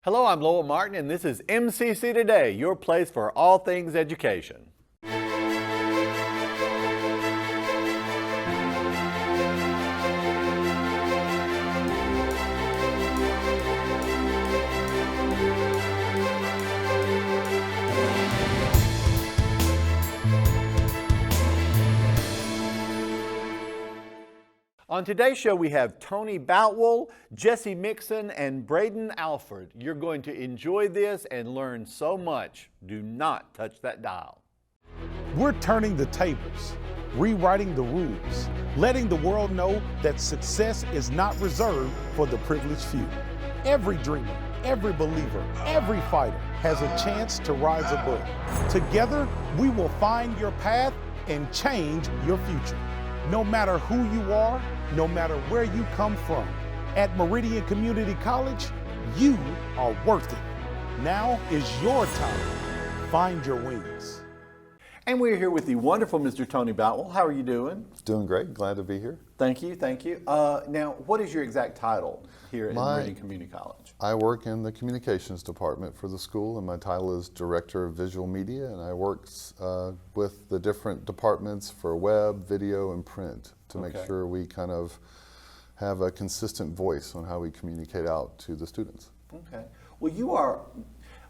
Hello, I'm Lowell Martin, and this is MCC Today, your place for all things education. On today's show, we have Tony Boutwell, Jesse Mixon, and Brayden Alford. You're going to enjoy this and learn so much. Do not touch that dial. We're turning the tables, rewriting the rules, letting the world know that success is not reserved for the privileged few. Every dreamer, every believer, every fighter has a chance to rise above. Together, we will find your path and change your future. No matter who you are, no matter where you come from, at Meridian Community College, you are worth it. Now is your time. Find your wings. And we're here with the wonderful Mr. Tony Boutwell. How are you doing? Doing great. Glad to be here. Thank you, thank you. Now, what is your exact title here at Meridian Community College? I work in the communications department for the school, and my title is Director of Visual Media, and I work with the different departments for web, video, and print to make sure we kind of have a consistent voice on how we communicate out to the students. Okay. Well,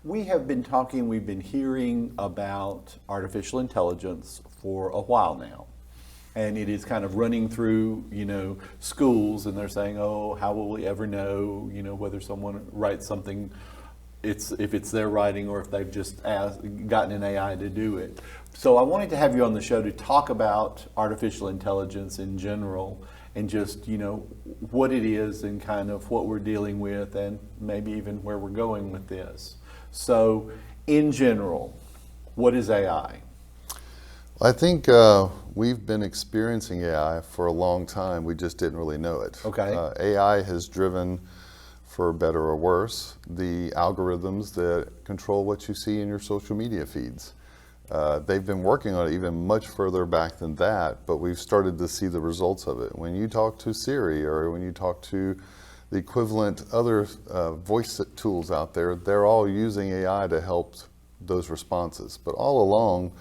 we have been talking, we've been hearing about artificial intelligence for a while now. And it is kind of running through, schools, and they're saying, oh, how will we ever know, whether someone writes something, if it's their writing or if they've just gotten an AI to do it. So I wanted to have you on the show to talk about artificial intelligence in general and just, what it is and kind of what we're dealing with and maybe even where we're going with this. So in general, what is AI? I think we've been experiencing AI for a long time. We just didn't really know it. Okay. AI has driven, for better or worse, the algorithms that control what you see in your social media feeds. They've been working on it even much further back than that, but we've started to see the results of it. When you talk to Siri or when you talk to the equivalent other voice tools out there, they're all using AI to help those responses. But all along,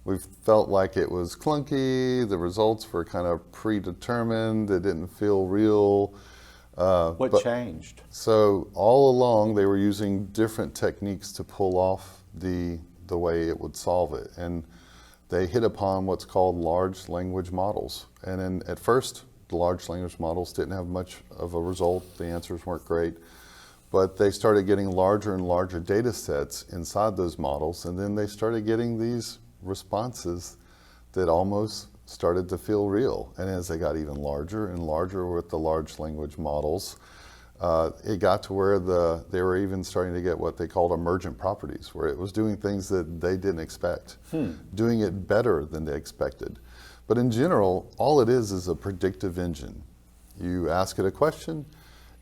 we've felt like it was clunky, the results were kind of predetermined, it didn't feel real. What changed? So all along they were using different techniques to pull off the way it would solve it. And they hit upon what's called large language models. And then at first, the large language models didn't have much of a result, the answers weren't great. But they started getting larger and larger data sets inside those models, and then they started getting these responses that almost started to feel real. And as they got even larger and larger with the large language models, it got to where they were even starting to get what they called emergent properties, where it was doing things that they didn't expect, doing it better than they expected. But in general, all it is a predictive engine. You ask it a question,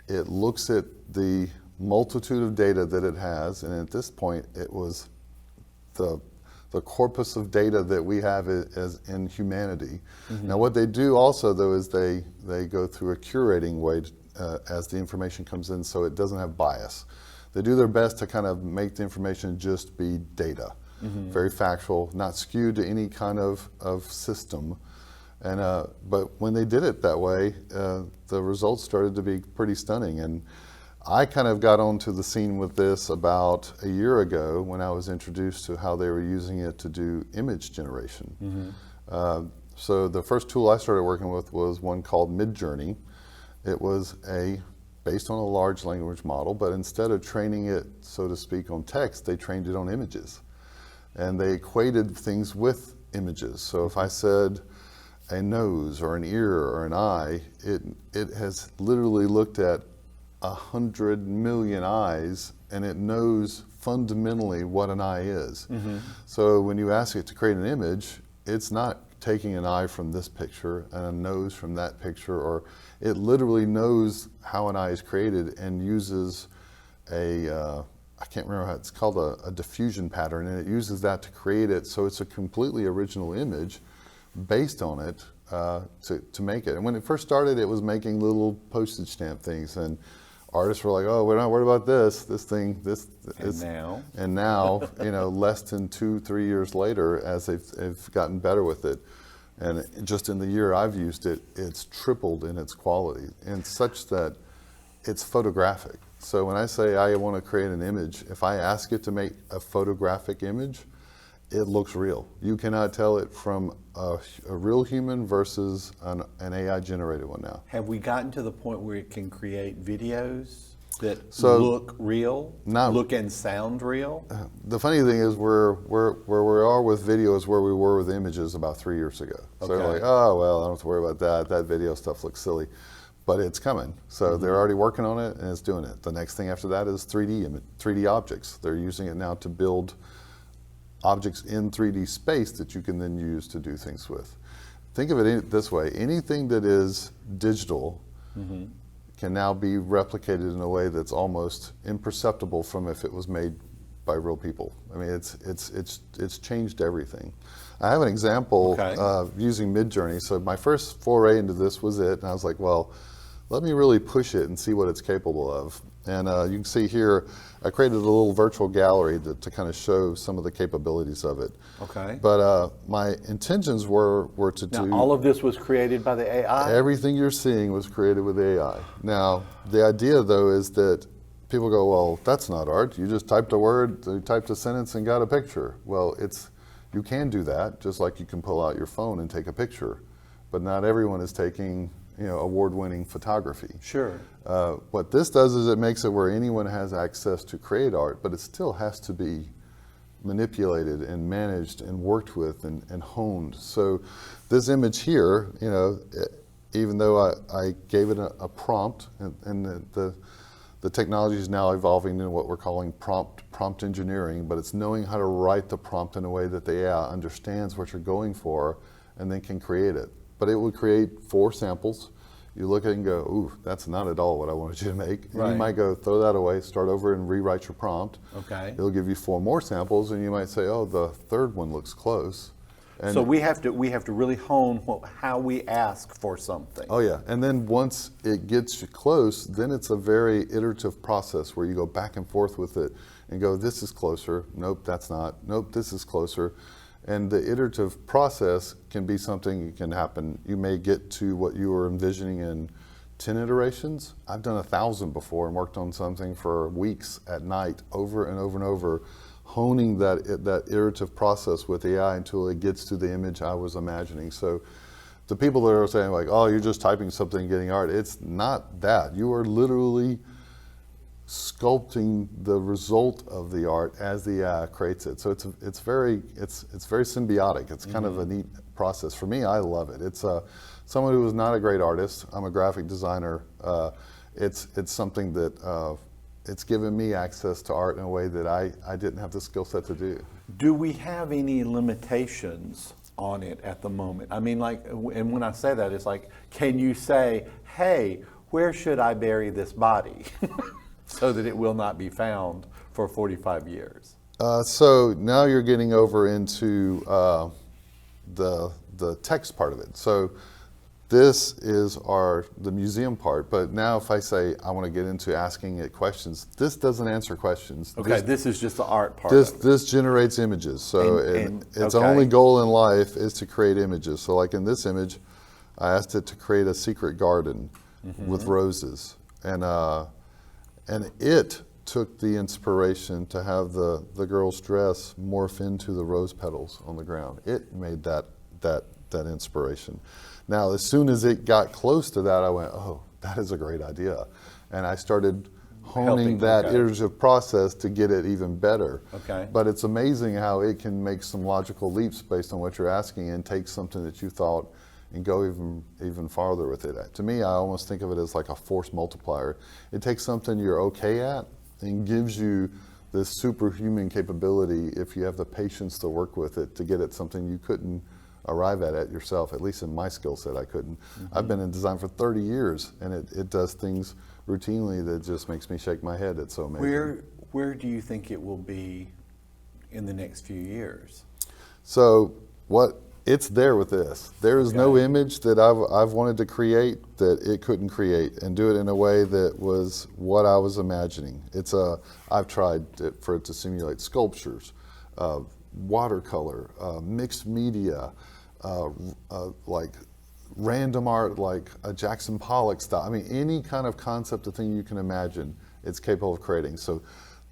it looks at the multitude of data that it has, and at this point it was the corpus of data that we have as in humanity. Now what they do also though is they go through a curating way as the information comes in so it doesn't have bias. They do their best to kind of make the information just be data, very factual, not skewed to any kind of system. And but when they did it that way, the results started to be pretty stunning. And I kind of got onto the scene with this about a year ago when I was introduced to how they were using it to do image generation. So the first tool I started working with was one called Midjourney. It was based on a large language model, but instead of training it, so to speak, on text, they trained it on images. And they equated things with images. So if I said a nose or an ear or an eye, it has literally looked at 100 million eyes, and it knows fundamentally what an eye is. So when you ask it to create an image, it's not taking an eye from this picture and a nose from that picture, or it literally knows how an eye is created and uses I can't remember how it's called, a diffusion pattern, and it uses that to create it. So it's a completely original image based on it to make it. And when it first started, it was making little postage stamp things and artists were like, oh, we're not worried about this thing, and now, less than 2-3 years later, as they've gotten better with it, and just in the year I've used it, it's tripled in its quality, and such that it's photographic. So when I say I want to create an image, if I ask it to make a photographic image, it looks real. You cannot tell it from a real human versus an AI generated one now. Have we gotten to the point where it can create videos that look real, look and sound real? The funny thing is where we are with video is where we were with images about 3 years ago. So they're like, oh, well, I don't have to worry about that. That video stuff looks silly. But it's coming. So they're already working on it and it's doing it. The next thing after that is 3D objects. They're using it now to build objects in 3D space that you can then use to do things with. Think of it this way, anything that is digital can now be replicated in a way that's almost imperceptible from if it was made by real people. I mean, it's changed everything. I have an example using Midjourney. So my first foray into this was it, and I was like, well, let me really push it and see what it's capable of. And you can see here, I created a little virtual gallery to kind of show some of the capabilities of it. Okay. But my intentions were to do... Now, all of this was created by the AI? Everything you're seeing was created with AI. Now, the idea, though, is that people go, well, that's not art. You just typed a word, you typed a sentence and got a picture. Well, you can do that, just like you can pull out your phone and take a picture. But not everyone is taking award-winning photography. Sure. What this does is it makes it where anyone has access to create art, but it still has to be manipulated and managed and worked with and honed. So this image here, even though I gave it a prompt, and the technology is now evolving into what we're calling prompt engineering, but it's knowing how to write the prompt in a way that the AI understands what you're going for and then can create it. But it would create 4 samples. You look at it and go, ooh, that's not at all what I wanted you to make. And you might go, throw that away, start over and rewrite your prompt. Okay. It'll give you 4 more samples and you might say, oh, the third one looks close. And so we have to really hone how we ask for something. Oh yeah, and then once it gets you close, then it's a very iterative process where you go back and forth with it and go, this is closer, nope, that's not, nope, this is closer. And the iterative process can be something that can happen. You may get to what you were envisioning in 10 iterations. I've done 1,000 before and worked on something for weeks at night over and over and over, honing that iterative process with AI until it gets to the image I was imagining. So the people that are saying like, oh, you're just typing something and getting art, it's not that. You are literally sculpting the result of the art as the AI creates it. So it's very symbiotic. It's kind of a neat process. For me, I love it. It's someone who is not a great artist. I'm a graphic designer. It's something that it's given me access to art in a way that I didn't have the skill set to do. Do we have any limitations on it at the moment? I mean, like, and when I say that, it's like, can you say, hey, where should I bury this body? So that it will not be found for 45 years. So now you're getting over into the text part of it. So this is the museum part, but now if I say I want to get into asking it questions, this doesn't answer questions. Okay, this is just the art part. This generates images. So its only goal in life is to create images. So like in this image, I asked it to create a secret garden with roses. And it took the inspiration to have the girl's dress morph into the rose petals on the ground. It made that inspiration. Now, as soon as it got close to that, I went, oh, that is a great idea. And I started honing that iterative process to get it even better. Okay. But it's amazing how it can make some logical leaps based on what you're asking and take something that you thought and go even farther with it. To me, I almost think of it as like a force multiplier. It takes something you're okay at and gives you this superhuman capability if you have the patience to work with it to get at something you couldn't arrive at yourself. At least in my skill set, I couldn't. I've been in design for 30 years and it does things routinely that just makes me shake my head. It's so amazing. Where do you think it will be in the next few years? So what It's there with this. There is no image that I've wanted to create that it couldn't create and do it in a way that was what I was imagining. I've tried for it to simulate sculptures, watercolor, mixed media, like random art, like a Jackson Pollock style. I mean, any kind of concept or thing you can imagine, it's capable of creating. So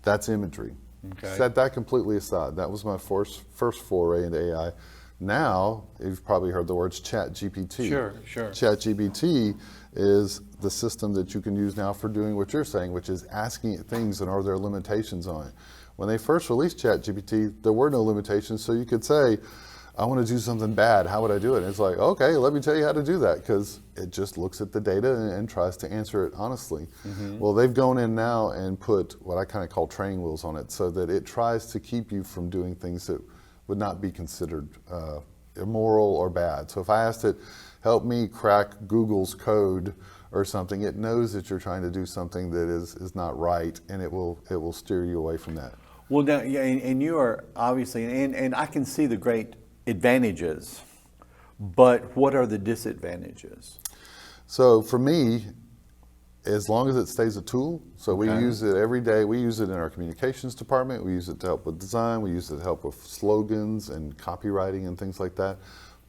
that's imagery. Okay. Set that completely aside. That was my first foray into AI. Now, you've probably heard the words ChatGPT. Sure. ChatGPT is the system that you can use now for doing what you're saying, which is asking it things and are there limitations on it. When they first released ChatGPT, there were no limitations, so you could say, I want to do something bad, how would I do it? And it's like, okay, let me tell you how to do that, because it just looks at the data and tries to answer it honestly. Well, they've gone in now and put what I kind of call training wheels on it, so that it tries to keep you from doing things that would not be considered immoral or bad. So if I asked it, help me crack Google's code or something, it knows that you're trying to do something that is not right, and it will steer you away from that. Well, now, yeah, and you are obviously, and I can see the great advantages, but what are the disadvantages? So for me, as long as it stays a tool, so we use it every day. We use it in our communications department. We use it to help with design. We use it to help with slogans and copywriting and things like that.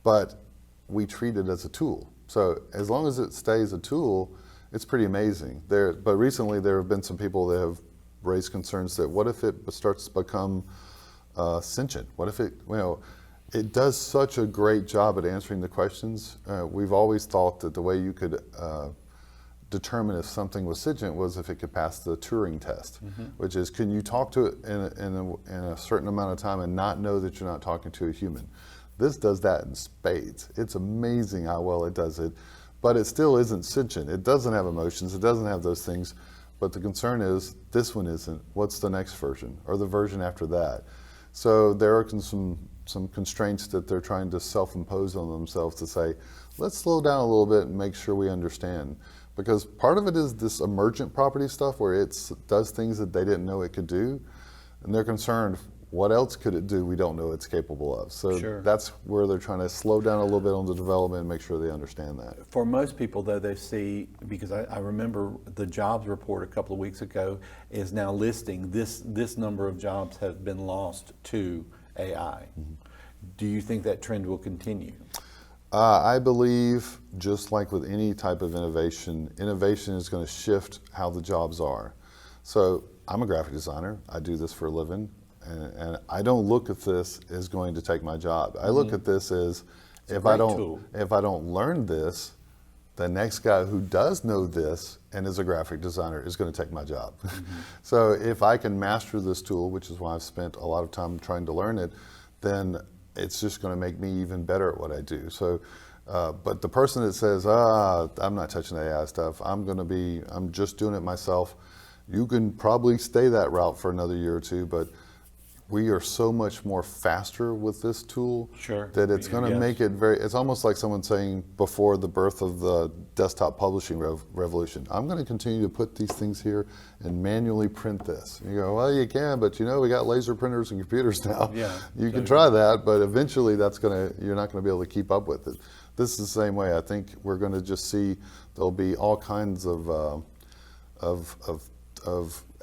But we treat it as a tool. So as long as it stays a tool, it's pretty amazing. But recently there have been some people that have raised concerns that what if it starts to become sentient? What if it, it does such a great job at answering the questions. We've always thought that the way you could determine if something was sentient was if it could pass the Turing test, which is, can you talk to it in a certain amount of time and not know that you're not talking to a human? This does that in spades. It's amazing how well it does it, but it still isn't sentient. It doesn't have emotions, it doesn't have those things, but the concern is this one isn't. What's the next version or the version after that? So there are some constraints that they're trying to self-impose on themselves to say, let's slow down a little bit and make sure we understand. Because part of it is this emergent property stuff where it does things that they didn't know it could do, and they're concerned, what else could it do we don't know it's capable of? So that's where they're trying to slow down a little bit on the development and make sure they understand that. For most people, though, they see, because I remember the jobs report a couple of weeks ago is now listing this number of jobs have been lost to AI. Do you think that trend will continue? I believe, just like with any type of innovation is going to shift how the jobs are. So I'm a graphic designer. I do this for a living, and I don't look at this as going to take my job. I look at this as if I don't learn this, the next guy who does know this and is a graphic designer is going to take my job. So if I can master this tool, which is why I've spent a lot of time trying to learn it, then it's just going to make me even better at what I do. So, but the person that says, I'm not touching AI stuff, I'm just doing it myself, you can probably stay that route for another year or two, but we are so much more faster with this tool that it's going to make it it's almost like someone saying before the birth of the desktop publishing revolution, I'm going to continue to put these things here and manually print this. And you go, well, you can, but we got laser printers and computers now. You can try that, but eventually you're not going to be able to keep up with it. This is the same way. I think we're going to just see there'll be all kinds of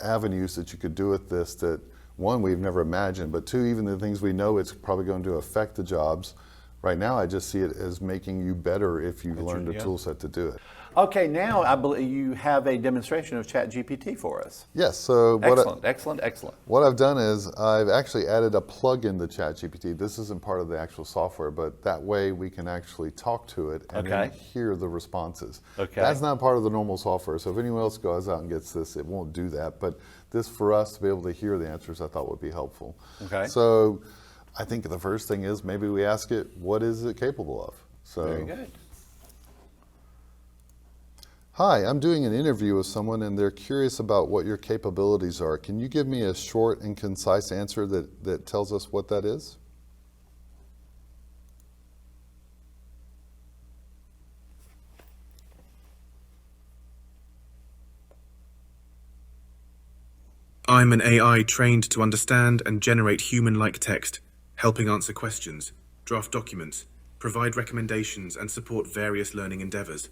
avenues that you could do with this that, one, we've never imagined, but two, even the things we know it's probably going to affect the jobs. Right now, I just see it as making you better if you've learned a tool set to do it. Okay, now I believe you have a demonstration of ChatGPT for us. Yes, so Excellent. What I've done is I've actually added a plug-in to ChatGPT. This isn't part of the actual software, but that way we can actually talk to it and then hear the responses. That's not part of the normal software, so if anyone else goes out and gets this, it won't do that. But this, for us to be able to hear the answers, I thought would be helpful. So I think the first thing is maybe we ask it, what is it capable of? So, very good. Hi, I'm doing an interview with someone and they're curious about what your capabilities are. Can you give me a short and concise answer that tells us what that is? I'm an AI trained to understand and generate human-like text, helping answer questions, draft documents, provide recommendations, and support various learning endeavors.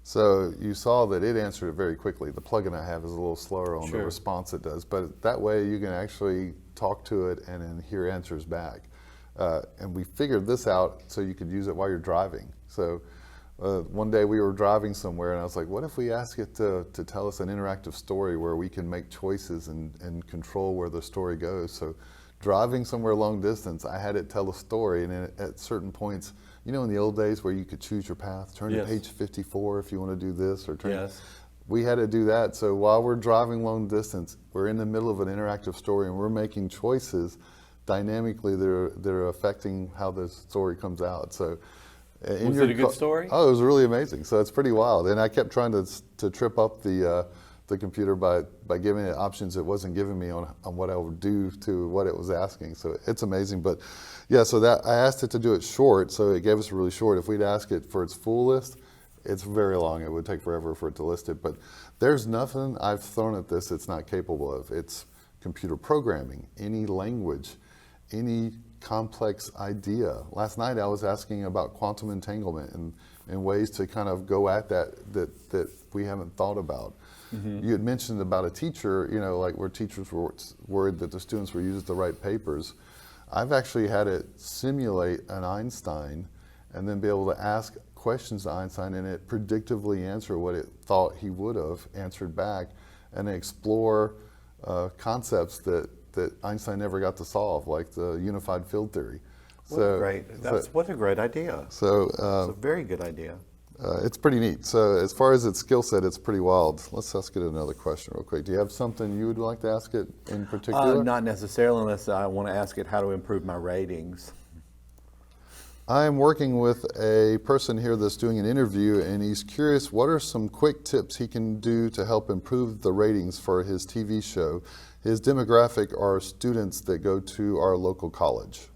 So you saw that it answered it very quickly. The plugin I have is a little slower on the Sure. response it does, but that way you can actually talk to it and then hear answers back. And we figured this out so you could use it while you're driving. So one day we were driving somewhere and I was like, what if we ask it to tell us an interactive story where we can make choices and control where the story goes. So driving somewhere long distance, I had it tell a story, and then at certain points, you know, in the old days where you could choose your path, turn Yes. to page 54 if you want to do this, or turn. Yes. We had to do that. So while we're driving long distance, we're in the middle of an interactive story and we're making choices dynamically that are affecting how the story comes out. So Was it a good story? Oh, it was really amazing. So it's pretty wild. And I kept trying to trip up the computer by giving it options it wasn't giving me on what I would do to what it was asking. So it's amazing. But yeah, so that I asked it to do it short, so it gave us a really short. If we'd ask it for its full list, it's very long. It would take forever for it to list it. But there's nothing I've thrown at this it's not capable of. It's computer programming, any language, any complex idea. Last night I was asking about quantum entanglement and ways to kind of go at that we haven't thought about. Mm-hmm. You had mentioned about a teacher, you know, like where teachers were worried that the students were using the right papers. I've actually had it simulate an Einstein and then be able to ask questions to Einstein and it predictively answer what it thought he would have answered back, and explore concepts that Einstein never got to solve, like the unified field theory. What a great idea. So it's a very good idea. it's pretty neat. So as far as its skill set, it's pretty wild. Let's ask it another question real quick. Do you have something you would like to ask it in particular? Not necessarily, unless I want to ask it how to improve my ratings. I'm working with a person here that's doing an interview, and he's curious what are some quick tips he can do to help improve the ratings for his TV show. His demographic are students that go to our local college.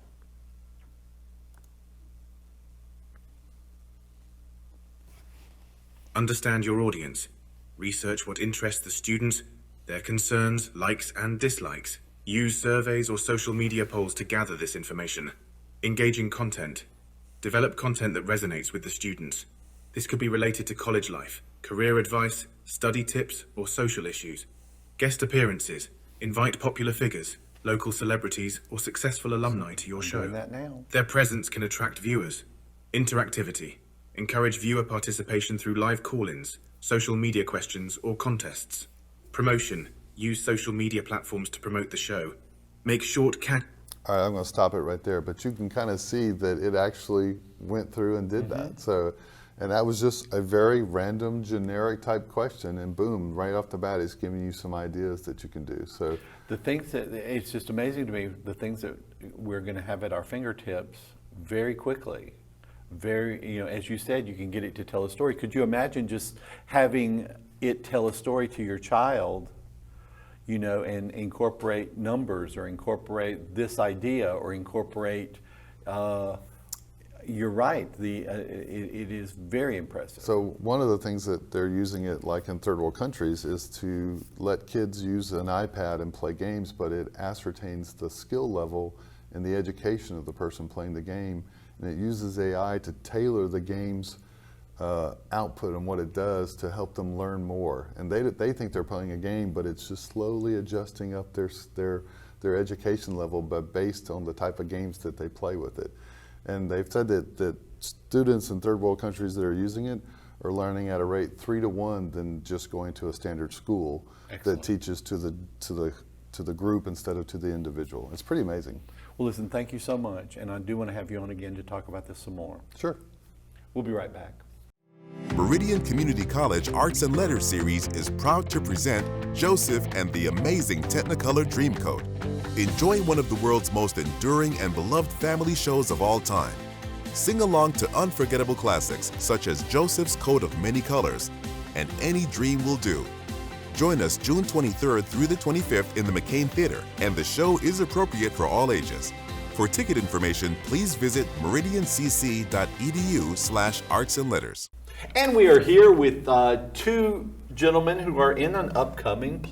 Understand your audience. Research what interests the students, their concerns, likes and dislikes. Use surveys or social media polls to gather this information. Engaging content. Develop content that resonates with the students. This could be related to college life, career advice, study tips, or social issues. Guest appearances. Invite popular figures, local celebrities, or successful alumni to your show. Doing that now. Their presence can attract viewers. Interactivity. Encourage viewer participation through live call-ins, social media questions, or contests. Promotion. Use social media platforms to promote the show. Make short All right, I'm going to stop it right there, but you can kind of see that it actually went through and did that. So, and that was just a very random, generic type question, and boom, right off the bat, it's giving you some ideas that you can do. So, The things that, it's just amazing to me, the things that we're going to have at our fingertips very quickly. Very, you know, as you said, you can get it to tell a story. Could you imagine just having it tell a story to your child, you know, and incorporate numbers or incorporate this idea or incorporate, you're right, it is very impressive. so one of the things that they're using it like in third world countries is to let kids use an iPad and play games, but it ascertains the skill level and the education of the person playing the game, and it uses AI to tailor the game's output and what it does to help them learn more. And they think they're playing a game, but it's just slowly adjusting up their education level, but based on the type of games that they play with it. And they've said that students in third world countries that are using it are learning at a rate 3 to 1 than just going to a standard school. Excellent. That teaches to the group instead of to the individual. It's pretty amazing. Well, listen, thank you so much, and I do want to have you on again to talk about this some more. Sure. We'll be right back. Meridian Community College Arts and Letters Series is proud to present Joseph and the amazing Technicolor Dreamcoat. Enjoy one of the world's most enduring and beloved family shows of all time. Sing along to unforgettable classics such as Joseph's Coat of Many Colors and Any Dream Will Do. Join us June 23rd through the 25th in the McCain Theater, and the show is appropriate for all ages. For ticket information, please visit meridiancc.edu/arts and letters. And we are here with two gentlemen who are in an upcoming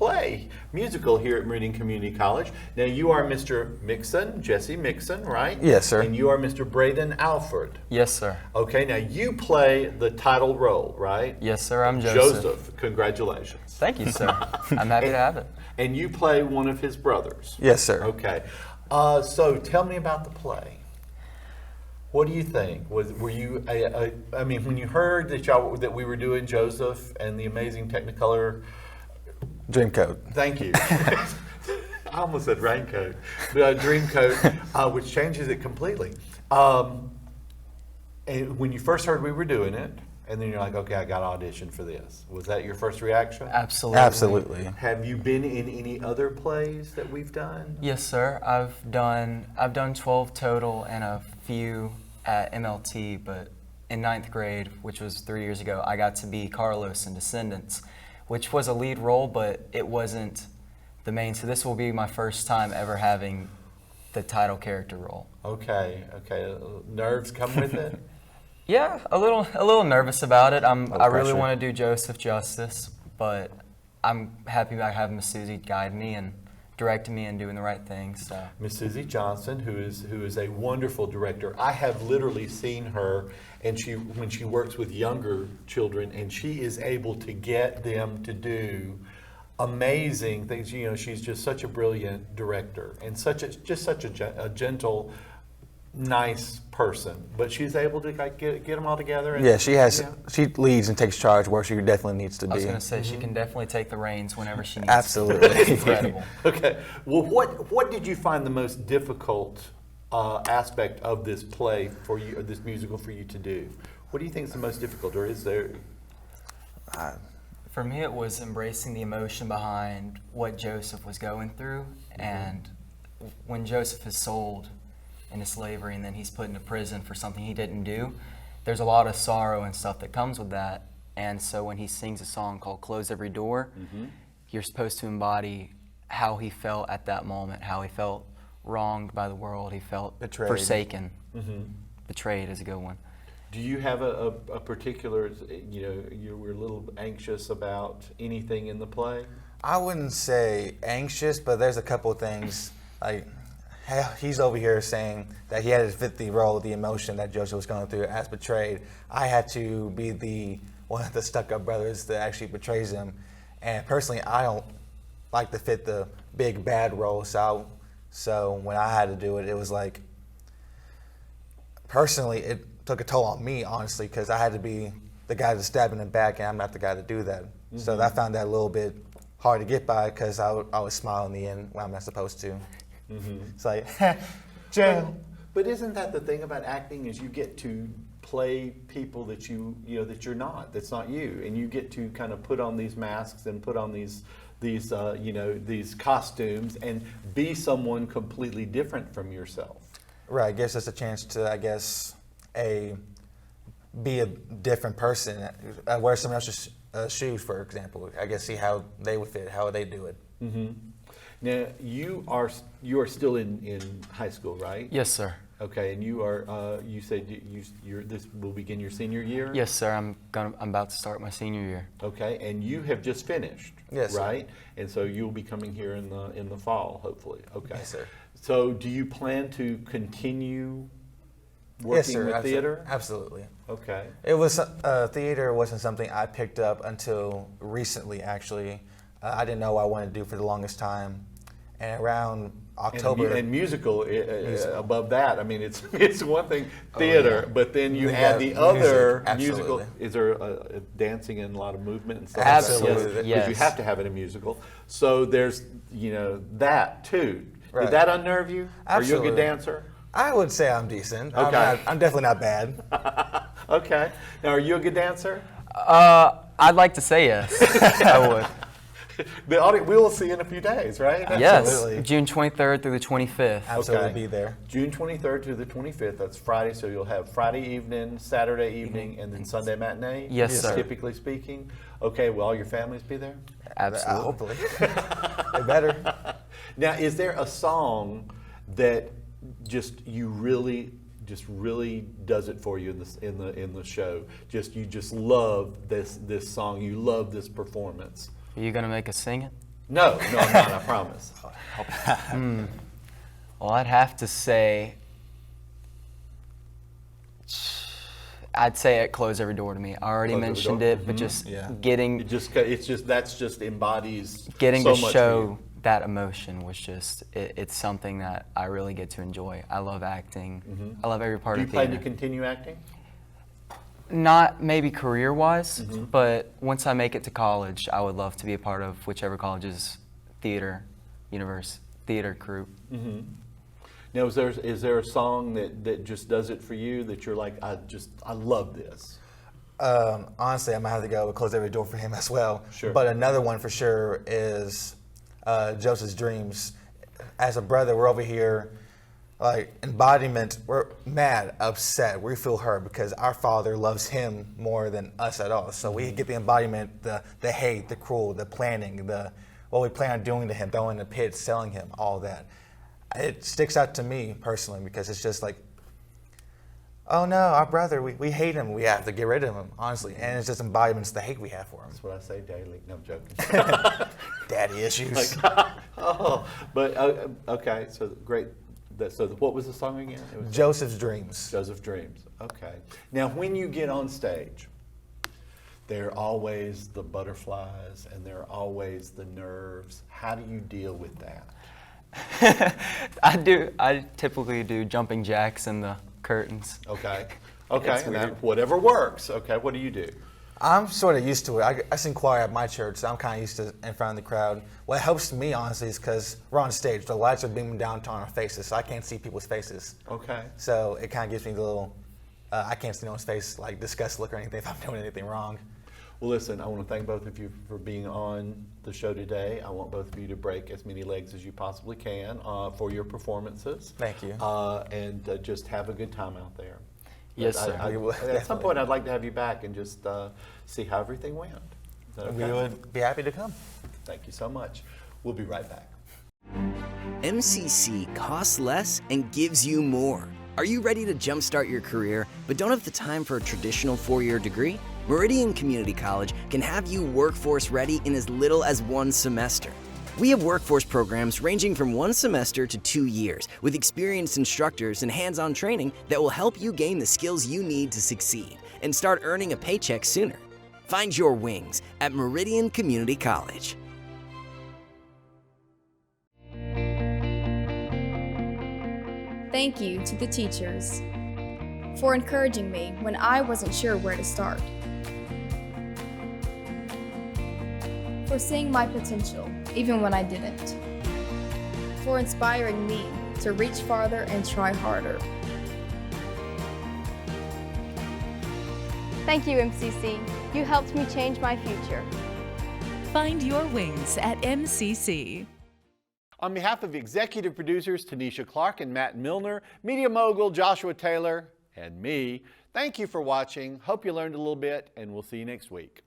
musical here at Meridian Community College. Now, you are Mr. Mixon, Jesse Mixon, right? Yes, sir. And you are Mr. Brayden Alford. Yes, sir. Okay, now you play the title role, right? Yes, sir. I'm Joseph. Joseph, congratulations. Thank you, sir. I'm happy to have it. And you play one of his brothers. Yes, sir. Okay. So tell me about the play. What do you think? Were you? I mean, when you heard that we were doing Joseph and the amazing Technicolor Dreamcoat. Thank you. I almost said raincoat. Dreamcoat, which changes it completely. And when you first heard we were doing it, and then you're like, okay, I got to audition for this. Was that your first reaction? Absolutely. Absolutely. Have you been in any other plays that we've done? Yes, sir. I've done 12 total and a few at MLT, but in 9th grade, which was 3 years ago, I got to be Carlos in Descendants, which was a lead role, but it wasn't the main. So this will be my first time ever having the title character role. Okay. Nerves come with it? Yeah, a little nervous about it. I really pressure. want to do Joseph justice, but I'm happy about having Miss Susie guide me and directing me and doing the right thing. So Miss Susie Johnson, who is a wonderful director. I have literally seen her, and when she works with younger children, and she is able to get them to do amazing things. You know, she's just such a brilliant director and such a gentle, nice person. But she's able to get them all together. And, Yeah, she has. She leads and takes charge where she definitely needs to be. I was going to say she can definitely take the reins whenever she needs. Absolutely. Incredible. Okay. Well, what did you find the most difficult aspect of this play for you, or this musical for you to do? What do you think is the most difficult, or is there? For me, it was embracing the emotion behind what Joseph was going through, and when Joseph is sold into slavery and then he's put into prison for something he didn't do, there's a lot of sorrow and stuff that comes with that. And so when he sings a song called Close Every Door, you're supposed to embody how he felt at that moment, how he felt wronged by the world, he felt Betrayed. forsaken. Betrayed is a good one. Do you have a particular? You were a little anxious about anything in the play. I wouldn't say anxious, but there's a couple of things. Like, he's over here saying that he had to fit the role, the emotion that Joseph was going through as betrayed. I had to be one of the stuck-up brothers that actually betrays him. And personally, I don't like to fit the big bad role. So when I had to do it, it was like, personally, it took a toll on me, honestly, because I had to be the guy to stab in the back, and I'm not the guy to do that. So I found that a little bit hard to get by, because I would smile in the end when I'm not supposed to. It's like, jail. But isn't that the thing about acting, is you get to play people that that you're not, that's not you, and you get to kind of put on these masks and put on these costumes and be someone completely different from yourself. Right, gives us a chance to, I guess, be a different person, wear someone else's shoes, for example. I guess see how they would fit, how they do it. Now you are still in high school, right? Yes, sir. Okay, and you are. You said this will begin your senior year. Yes, sir. I'm about to start my senior year. Okay, and you have just finished. Yes, sir. Right, and so you'll be coming here in the fall, hopefully. Okay. Yes, sir. So, do you plan to continue working with theater? Absolutely. Okay. It was theater wasn't something I picked up until recently. Actually, I didn't know what I wanted to do for the longest time, and around October. And musical above that. I mean, it's one thing theater, but then you add the other musical. Is there dancing and a lot of movement and stuff? Absolutely, yes. Because you have to have it in a musical. So there's that too. Right. Did that unnerve you? Absolutely. Are you a good dancer? I would say I'm decent. Okay. I'm definitely not bad. Okay. Now, are you a good dancer? I'd like to say yes. I would. The audience, we will see in a few days, right? Yes, Absolutely. June 23rd through the 25th. Absolutely be there. June 23rd to the 25th. That's Friday, so you'll have Friday evening, Saturday evening, and then Sunday matinee. Yes, sir. Typically speaking. Okay. Will all your families be there? Absolutely. Hopefully. They better. Now, is there a song that you really does it for you in the show. You just love this song. You love this performance. Are you gonna make us sing it? No, I'm not. I promise. Well, I'd have to say, I'd say it Close Every Door to Me. I already Close Every mentioned Door? it, but just getting That's just embodies getting so to much show for you. that emotion was just it's something that I really get to enjoy. I love acting. I love every part Do you of plan theater. to continue acting? Not maybe career-wise, but once I make it to college, I would love to be a part of whichever college's theater group. Now, is there a song that just does it for you that you're like, I love this? Honestly, I'm gonna have to go with Close Every Door for him as well. Sure. But another one for sure is Joseph's Dreams. As a brother, we're over here, like embodiment. We're mad, upset. We feel hurt because our father loves him more than us at all. So we get the embodiment, the hate, the cruel, the planning, what we plan on doing to him, throwing in the pit, selling him, all that. It sticks out to me personally because it's just like, oh no, our brother, we hate him. We have to get rid of him, honestly. And it's just embodiments the hate we have for him. That's what I say daily. No, I'm joking. Daddy issues. Okay, so great. So what was the song again? It was Joseph's Dreams. Joseph's Dreams. Okay. Now, when you get on stage, there are always the butterflies and there are always the nerves. How do you deal with that? I typically do jumping jacks in the curtains. Okay. It's And weird. whatever works. Okay. What do you do? I'm sort of used to it. I sing choir at my church, so I'm kind of used to it in front of the crowd. What helps me, honestly, is because we're on stage. The lights are beaming down on our faces, so I can't see people's faces. Okay. So it kind of gives me the little, I can't see no one's face, like disgust look or anything if I'm doing anything wrong. Well, listen, I want to thank both of you for being on the show today. I want both of you to break as many legs as you possibly can for your performances. Thank you. And just have a good time out there. Yes, But sir. We will, at some definitely. point, I'd like to have you back and just see how everything went. Is that okay? We would be happy to come. Thank you so much. We'll be right back. MCC costs less and gives you more. Are you ready to jumpstart your career but don't have the time for a traditional 4-year degree? Meridian Community College can have you workforce ready in as little as 1 semester. We have workforce programs ranging from 1 semester to 2 years with experienced instructors and hands-on training that will help you gain the skills you need to succeed and start earning a paycheck sooner. Find your wings at Meridian Community College. Thank you to the teachers for encouraging me when I wasn't sure where to start, for seeing my potential even when I didn't, for inspiring me to reach farther and try harder. Thank you, MCC. You helped me change my future. Find your wings at MCC. On behalf of executive producers Tanisha Clark and Matt Milner, media mogul Joshua Taylor, and me, thank you for watching. Hope you learned a little bit, and we'll see you next week.